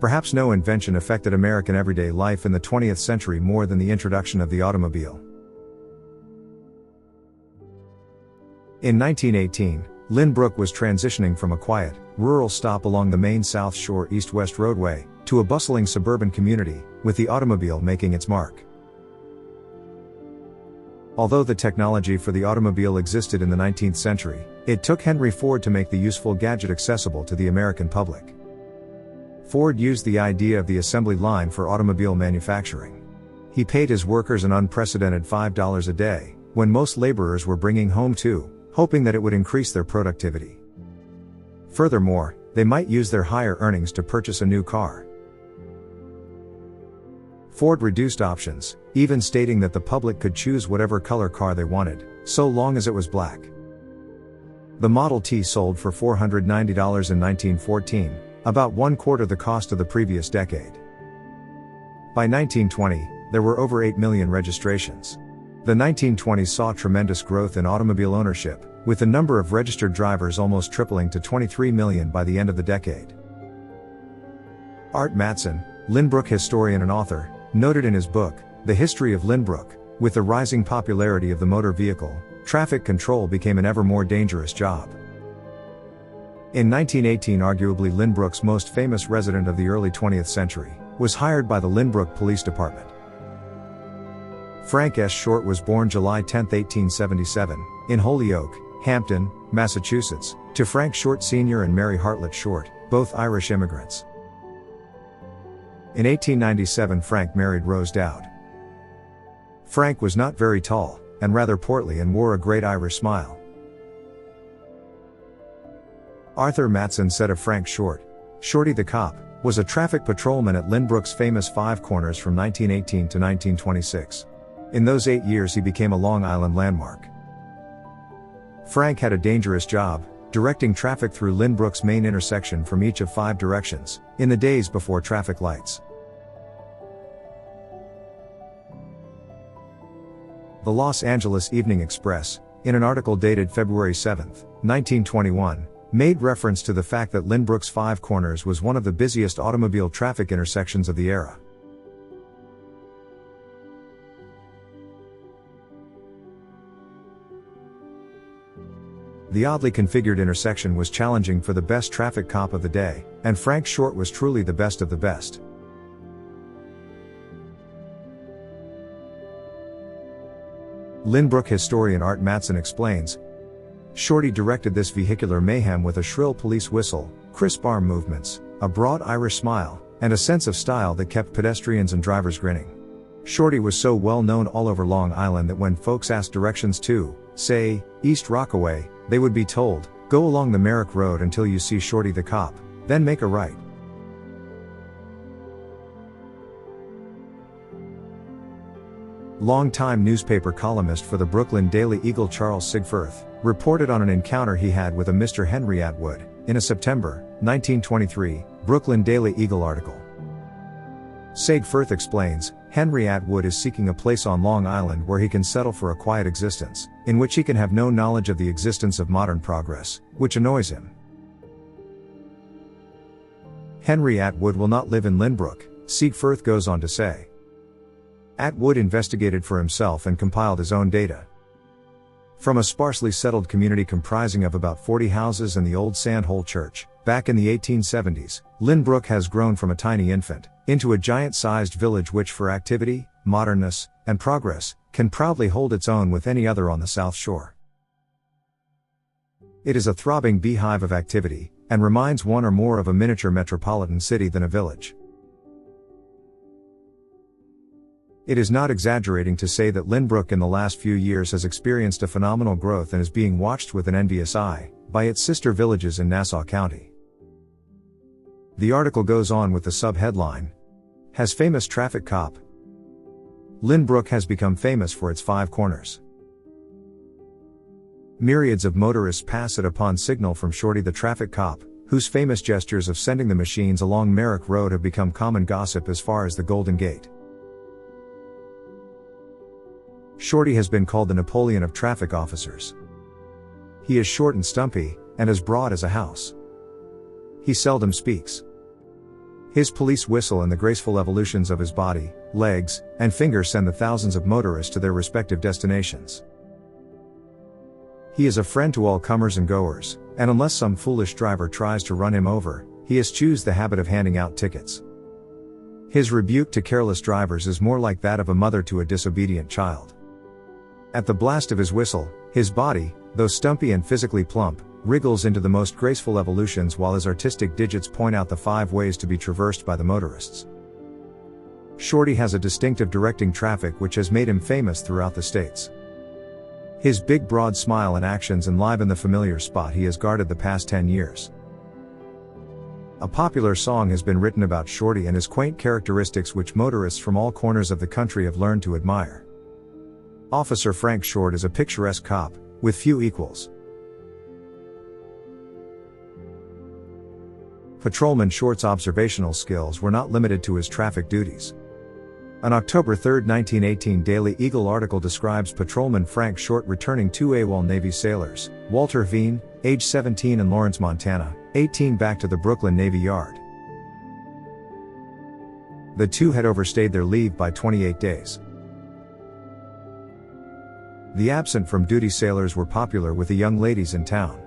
Perhaps no invention affected American everyday life in the 20th century more than the introduction of the automobile. In 1918, Lynbrook was transitioning from a quiet, rural stop along the main South Shore east-west roadway, to a bustling suburban community, with the automobile making its mark. Although the technology for the automobile existed in the 19th century, it took Henry Ford to make the useful gadget accessible to the American public. Ford used the idea of the assembly line for automobile manufacturing. He paid his workers an unprecedented $5 a day, when most laborers were bringing home $2, hoping that it would increase their productivity. Furthermore, they might use their higher earnings to purchase a new car. Ford reduced options, even stating that the public could choose whatever color car they wanted, so long as it was black. The Model T sold for $490 in 1914, about one-quarter the cost of the previous decade. By 1920, there were over 8 million registrations. The 1920s saw tremendous growth in automobile ownership, with the number of registered drivers almost tripling to 23 million by the end of the decade. Art Matson, Lynbrook historian and author, noted in his book, The History of Lynbrook, with the rising popularity of the motor vehicle, traffic control became an ever more dangerous job. In 1918, arguably Lynbrook's most famous resident of the early 20th century, was hired by the Lynbrook Police Department. Frank S. Short was born July 10, 1877, in Holyoke, Hampton, Massachusetts, to Frank Short Sr. and Mary Hartlett Short, both Irish immigrants. In 1897, Frank married Rose Dowd. Frank was not very tall, and rather portly, and wore a great Irish smile. Arthur Matson said of Frank Short, "Shorty the cop was a traffic patrolman at Lynbrook's famous Five Corners from 1918 to 1926. In those 8 years he became a Long Island landmark." Frank had a dangerous job, directing traffic through Lynbrook's main intersection from each of 5 directions, in the days before traffic lights. The Los Angeles Evening Express, in an article dated February 7, 1921, made reference to the fact that Lynbrook's Five Corners was one of the busiest automobile traffic intersections of the era. The oddly configured intersection was challenging for the best traffic cop of the day, and Frank Short was truly the best of the best. Lynbrook historian Art Matson explains, "Shorty directed this vehicular mayhem with a shrill police whistle, crisp arm movements, a broad Irish smile, and a sense of style that kept pedestrians and drivers grinning. Shorty was so well known all over Long Island that when folks asked directions to, say, East Rockaway, they would be told, go along the Merrick Road until you see Shorty the cop, then make a right." Longtime newspaper columnist for the Brooklyn Daily Eagle Charles Sigfirth reported on an encounter he had with a Mr. Henry Atwood, in a September 1923 Brooklyn Daily Eagle article. Sigfirth explains, Henry Atwood is seeking a place on Long Island where he can settle for a quiet existence, in which he can have no knowledge of the existence of modern progress, which annoys him. Henry Atwood will not live in Lynbrook, Sigfirth goes on to say. Atwood investigated for himself and compiled his own data. From a sparsely settled community comprising of about 40 houses and the old Sandhole Church, back in the 1870s, Lynbrook has grown from a tiny infant, into a giant-sized village which for activity, modernness, and progress, can proudly hold its own with any other on the South Shore. It is a throbbing beehive of activity, and reminds one or more of a miniature metropolitan city than a village. It is not exaggerating to say that Lynbrook in the last few years has experienced a phenomenal growth and is being watched with an envious eye by its sister villages in Nassau County. The article goes on with the sub-headline, "Has famous traffic cop. Lynbrook has become famous for its Five Corners. Myriads of motorists pass it upon signal from Shorty the traffic cop, whose famous gestures of sending the machines along Merrick Road have become common gossip as far as the Golden Gate. Shorty has been called the Napoleon of traffic officers. He is short and stumpy, and as broad as a house. He seldom speaks. His police whistle and the graceful evolutions of his body, legs, and fingers send the thousands of motorists to their respective destinations. He is a friend to all comers and goers, and unless some foolish driver tries to run him over, he eschews the habit of handing out tickets. His rebuke to careless drivers is more like that of a mother to a disobedient child. At the blast of his whistle, his body, though stumpy and physically plump, wriggles into the most graceful evolutions while his artistic digits point out the 5 ways to be traversed by the motorists. Shorty has a distinctive directing traffic which has made him famous throughout the states. His big broad smile and actions enliven the familiar spot he has guarded the past 10 years. A popular song has been written about Shorty and his quaint characteristics which motorists from all corners of the country have learned to admire. Officer Frank Short is a picturesque cop, with few equals. Patrolman Short's observational skills were not limited to his traffic duties. An October 3, 1918 Daily Eagle article describes Patrolman Frank Short returning 2 AWOL Navy sailors, Walter Veen, age 17 and Lawrence Montana, 18 back to the Brooklyn Navy Yard. The two had overstayed their leave by 28 days. The absent from duty sailors were popular with the young ladies in town.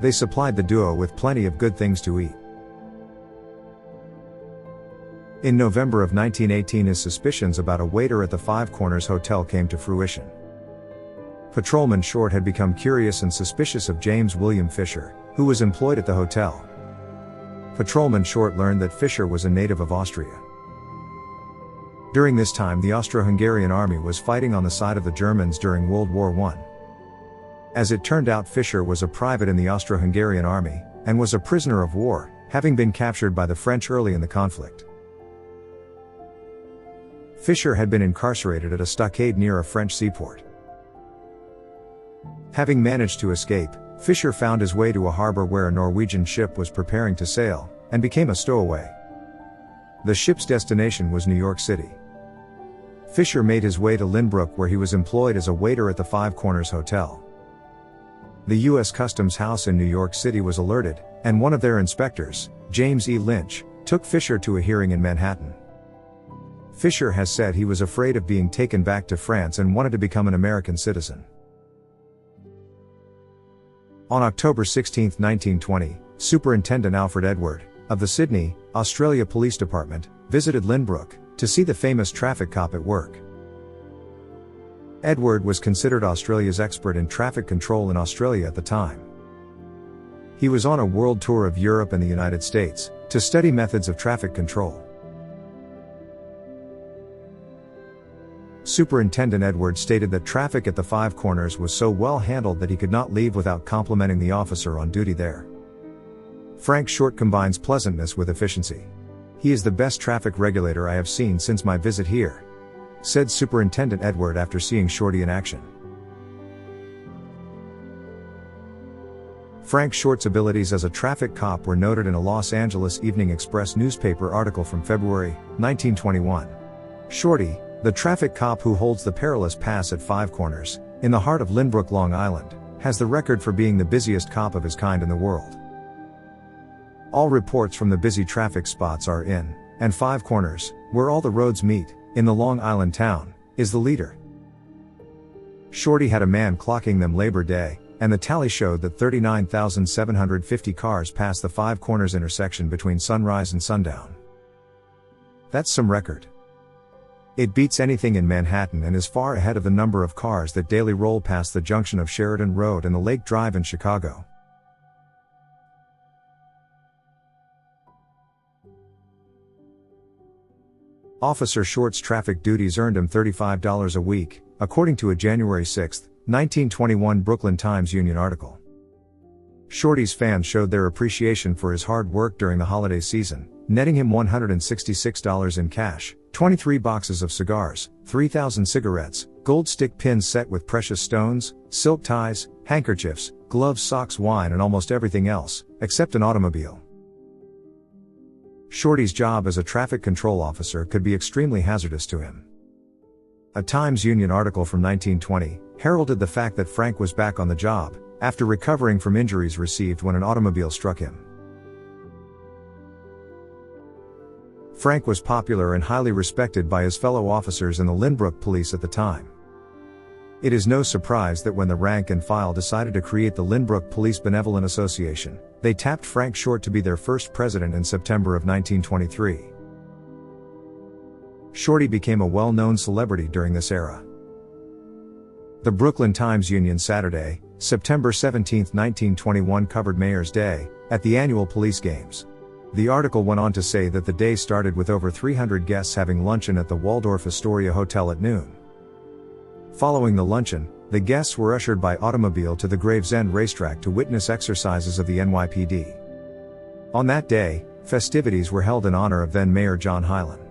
They supplied the duo with plenty of good things to eat. In November of 1918 his suspicions about a waiter at the Five Corners Hotel came to fruition. Patrolman Short had become curious and suspicious of James William Fisher, who was employed at the hotel. Patrolman Short learned that Fisher was a native of Austria. During this time the Austro-Hungarian army was fighting on the side of the Germans during World War I. As it turned out, Fisher was a private in the Austro-Hungarian army, and was a prisoner of war, having been captured by the French early in the conflict. Fisher had been incarcerated at a stockade near a French seaport. Having managed to escape, Fisher found his way to a harbor where a Norwegian ship was preparing to sail, and became a stowaway. The ship's destination was New York City. Fisher made his way to Lynbrook where he was employed as a waiter at the Five Corners Hotel. The U.S. Customs House in New York City was alerted, and one of their inspectors, James E. Lynch, took Fisher to a hearing in Manhattan. Fisher has said he was afraid of being taken back to France and wanted to become an American citizen. On October 16, 1920, Superintendent Alfred Edward, of the Sydney, Australia Police Department, visited Lynbrook to see the famous traffic cop at work. Edward was considered Australia's expert in traffic control in Australia at the time. He was on a world tour of Europe and the United States to study methods of traffic control. Superintendent Edward stated that traffic at the Five Corners was so well handled that he could not leave without complimenting the officer on duty there. Frank Short combines pleasantness with efficiency. He is the best traffic regulator I have seen since my visit here, said Superintendent Edward after seeing Shorty in action. Frank Short's abilities as a traffic cop were noted in a Los Angeles Evening Express newspaper article from February 1921. Shorty, the traffic cop who holds the perilous pass at Five Corners, in the heart of Lynbrook, Long Island, has the record for being the busiest cop of his kind in the world. All reports from the busy traffic spots are in, and Five Corners, where all the roads meet, in the Long Island town, is the leader. Shorty had a man clocking them Labor Day, and the tally showed that 39,750 cars passed the Five Corners intersection between sunrise and sundown. That's some record. It beats anything in Manhattan and is far ahead of the number of cars that daily roll past the junction of Sheridan Road and the Lake Drive in Chicago. Officer Short's traffic duties earned him $35 a week, according to a January 6, 1921 Brooklyn Times-Union article. Shorty's fans showed their appreciation for his hard work during the holiday season, netting him $166 in cash, 23 boxes of cigars, 3,000 cigarettes, gold stick pins set with precious stones, silk ties, handkerchiefs, gloves, socks, wine, and almost everything else, except an automobile. Shorty's job as a traffic control officer could be extremely hazardous to him. A Times-Union article from 1920 heralded the fact that Frank was back on the job, after recovering from injuries received when an automobile struck him. Frank was popular and highly respected by his fellow officers in the Lynbrook police at the time. It is no surprise that when the rank and file decided to create the Lynbrook Police Benevolent Association, they tapped Frank Short to be their first president in September of 1923. Shorty became a well-known celebrity during this era. The Brooklyn Times-Union Saturday, September 17, 1921 covered Mayor's Day at the annual police games. The article went on to say that the day started with over 300 guests having luncheon at the Waldorf Astoria Hotel at noon. Following the luncheon, the guests were ushered by automobile to the Gravesend racetrack to witness exercises of the NYPD. On that day, festivities were held in honor of then Mayor John Hylan.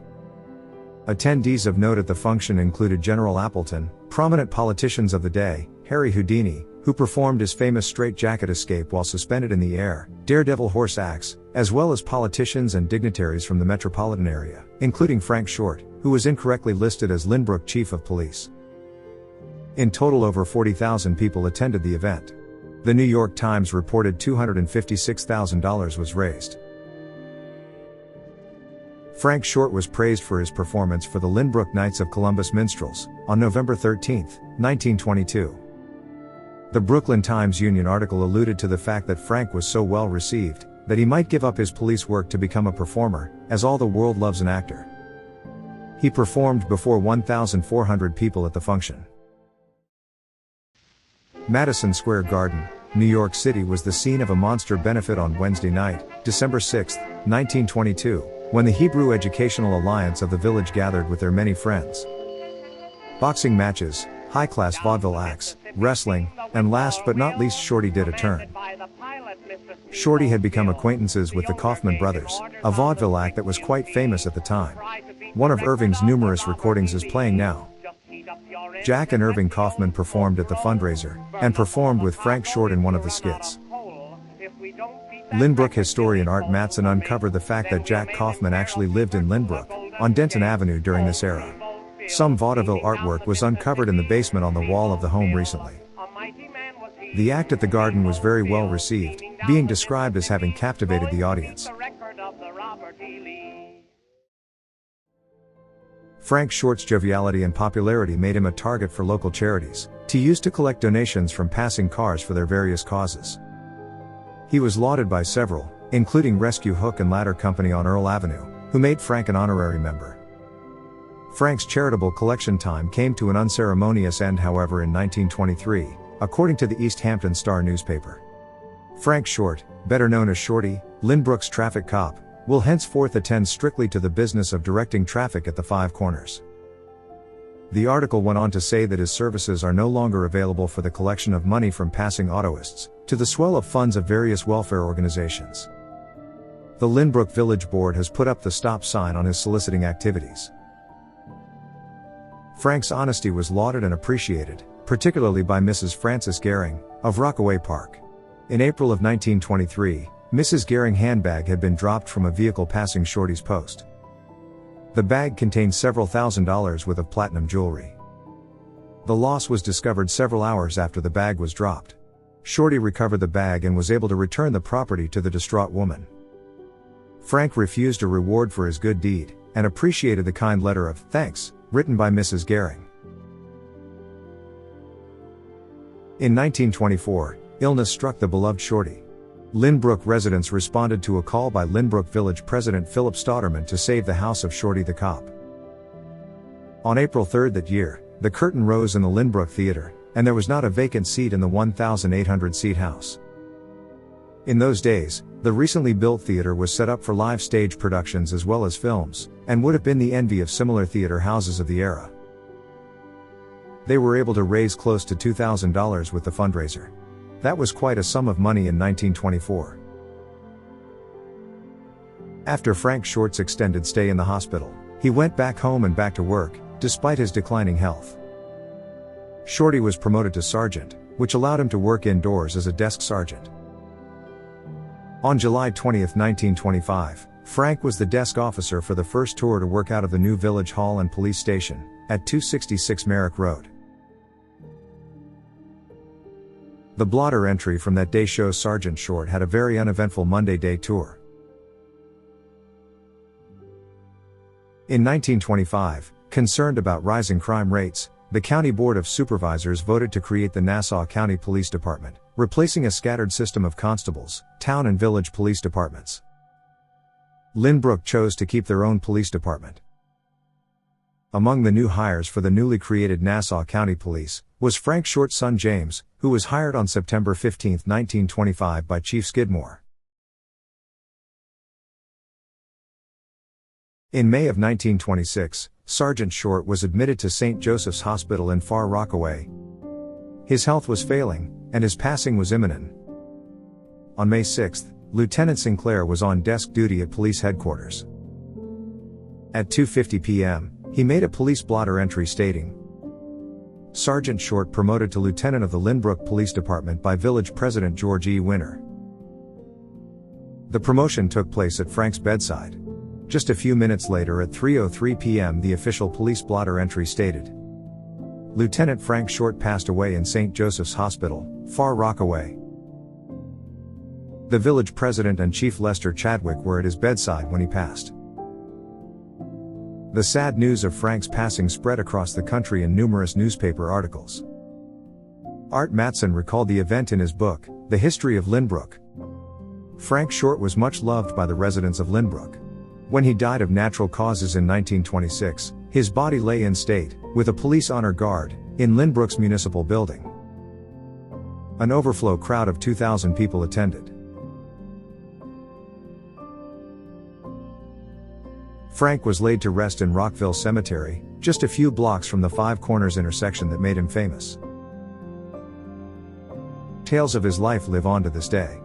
Attendees of note at the function included General Appleton, prominent politicians of the day, Harry Houdini, who performed his famous straitjacket escape while suspended in the air, daredevil horse axe, as well as politicians and dignitaries from the metropolitan area, including Frank Short, who was incorrectly listed as Lynbrook Chief of Police. In total, over 40,000 people attended the event. The New York Times reported $256,000 was raised. Frank Short was praised for his performance for the Lynbrook Knights of Columbus Minstrels on November 13, 1922. The Brooklyn Times-Union article alluded to the fact that Frank was so well received that he might give up his police work to become a performer, as all the world loves an actor. He performed before 1,400 people at the function. Madison Square Garden, New York City was the scene of a monster benefit on Wednesday night, December 6, 1922, when the Hebrew Educational Alliance of the village gathered with their many friends. Boxing matches, high-class vaudeville acts, wrestling, and last but not least Shorty did a turn. Shorty had become acquaintances with the Kaufman Brothers, a vaudeville act that was quite famous at the time. One of Irving's numerous recordings is playing now. Jack and Irving Kaufman performed at the fundraiser, and performed with Frank Short in one of the skits. Lynbrook historian Art Matson uncovered the fact that Jack Kaufman actually lived in Lynbrook, on Denton Avenue during this era. Some vaudeville artwork was uncovered in the basement on the wall of the home recently. The act at the Garden was very well received, being described as having captivated the audience. Frank Short's joviality and popularity made him a target for local charities, to use to collect donations from passing cars for their various causes. He was lauded by several, including Rescue Hook and Ladder Company on Earl Avenue, who made Frank an honorary member. Frank's charitable collection time came to an unceremonious end, however, in 1923, according to the East Hampton Star newspaper. Frank Short, better known as Shorty, Lynbrook's traffic cop, will henceforth attend strictly to the business of directing traffic at the Five Corners. The article went on to say that his services are no longer available for the collection of money from passing autoists, to the swell of funds of various welfare organizations. The Lynbrook Village Board has put up the stop sign on his soliciting activities. Frank's honesty was lauded and appreciated, particularly by Mrs. Frances Gehring, of Rockaway Park. In April of 1923, Mrs. Gehring's handbag had been dropped from a vehicle passing Shorty's post. The bag contained several $1,000s worth of platinum jewelry. The loss was discovered several hours after the bag was dropped. Shorty recovered the bag and was able to return the property to the distraught woman. Frank refused a reward for his good deed, and appreciated the kind letter of thanks, written by Mrs. Gehring. In 1924, illness struck the beloved Shorty. Lynbrook residents responded to a call by Lynbrook Village President Philip Stotterman to save the house of Shorty the cop. On April 3 that year, the curtain rose in the Lynbrook Theater, and there was not a vacant seat in the 1,800-seat house. In those days, the recently built theater was set up for live stage productions as well as films, and would have been the envy of similar theater houses of the era. They were able to raise close to $2,000 with the fundraiser. That was quite a sum of money in 1924. After Frank Short's extended stay in the hospital, he went back home and back to work, despite his declining health. Shorty was promoted to sergeant, which allowed him to work indoors as a desk sergeant. On July 20, 1925, Frank was the desk officer for the first tour to work out of the new village hall and police station, at 266 Merrick Road. The blotter entry from that day shows Sergeant Short had a very uneventful Monday day tour. In 1925, concerned about rising crime rates, the County Board of Supervisors voted to create the Nassau County Police Department, replacing a scattered system of constables, town and village police departments. Lynbrook chose to keep their own police department. Among the new hires for the newly created Nassau County Police was Frank Short's son James, who was hired on September 15, 1925 by Chief Skidmore. In May of 1926, Sergeant Short was admitted to St. Joseph's Hospital in Far Rockaway. His health was failing, and his passing was imminent. On May 6, Lieutenant Sinclair was on desk duty at police headquarters. At 2:50 p.m., he made a police blotter entry stating, "Sergeant Short promoted to lieutenant of the Lynbrook Police Department by Village President George E. Winter." The promotion took place at Frank's bedside. Just a few minutes later at 3:03 p.m. the official police blotter entry stated, "Lieutenant Frank Short passed away in St. Joseph's Hospital, Far Rockaway." The village president and Chief Lester Chadwick were at his bedside when he passed. The sad news of Frank's passing spread across the country in numerous newspaper articles. Art Matson recalled the event in his book, The History of Lynbrook. Frank Short was much loved by the residents of Lynbrook. When he died of natural causes in 1926, his body lay in state, with a police honor guard, in Lynbrook's municipal building. An overflow crowd of 2,000 people attended. Frank was laid to rest in Rockville Cemetery, just a few blocks from the Five Corners intersection that made him famous. Tales of his life live on to this day.